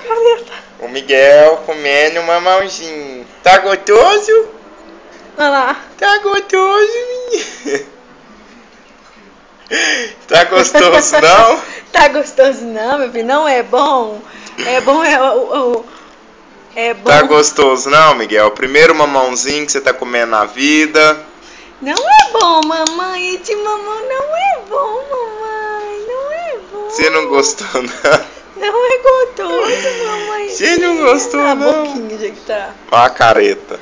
careta. O Miguel comendo um mamãozinho. Tá gostoso? Olha lá. Tá gostoso, menino. Tá gostoso, não? Tá gostoso não, meu filho? Não é bom? É bom, é bom. Tá gostoso, não, Miguel? Primeiro mamãozinho que você tá comendo na vida. Não é bom, mamãe. Esse mamão não é bom, mamãe. Não é bom. Você não gostou, não? Não é gostoso, mamãe. Você não gostou, a não? boquinha já que tá. Ó a careta.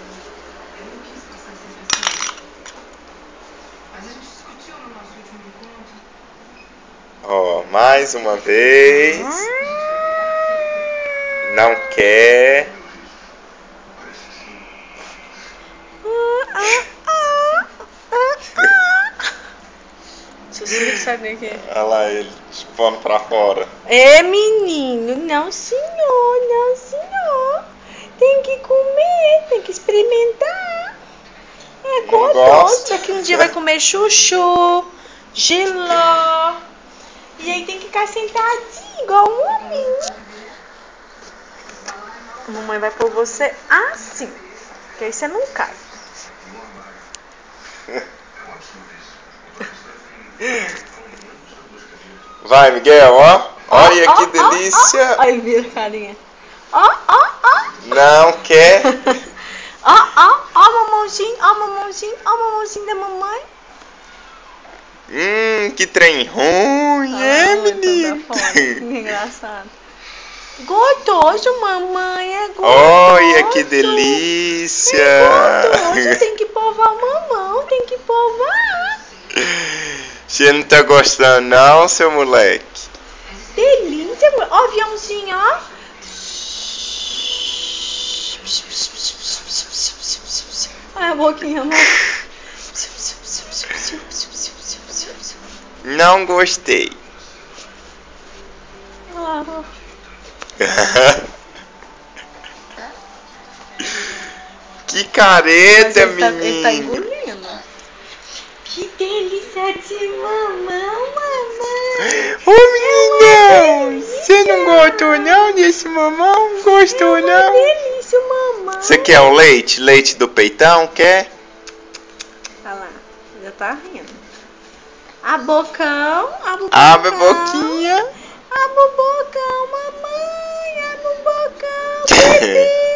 Ó, mais uma vez. Não quer. Seu filho sabe o que é? Olha lá ele, pondo pra fora. É, menino. Não, senhor. Não, senhor. Tem que comer. Tem que experimentar. É gostoso. Daqui um dia vai comer chuchu, giló. E aí tem que ficar sentadinho, igual um homem. A mamãe vai pôr você assim. Que aí você não cai. Vai, Miguel, ó. Olha que delícia. Olha, vira a carinha. Ó. Não quer. Ó, mamãozinho. Ó, mamãozinho da mamãe. Que trem ruim, menino? Que engraçado. Gostoso, mamãe, é gostoso. Olha que delícia. É gostoso, tem que provar o mamão, tem que provar. Você não tá gostando não, seu moleque? Delícia, ó, aviãozinho, ó. Olha a boquinha, amor. Não gostei. Que careta, menino. Ele tá engolindo. Que delícia de mamão, mamãe. Ô, menina, você não gostou não desse mamão? Gostou não? Delícia, mamãe. Você quer o leite? Leite do peitão, quer? Olha lá, já tá rindo. A bocão, abre a boquinha. Abre o bocão, mamãe, abre o bocão, bebê.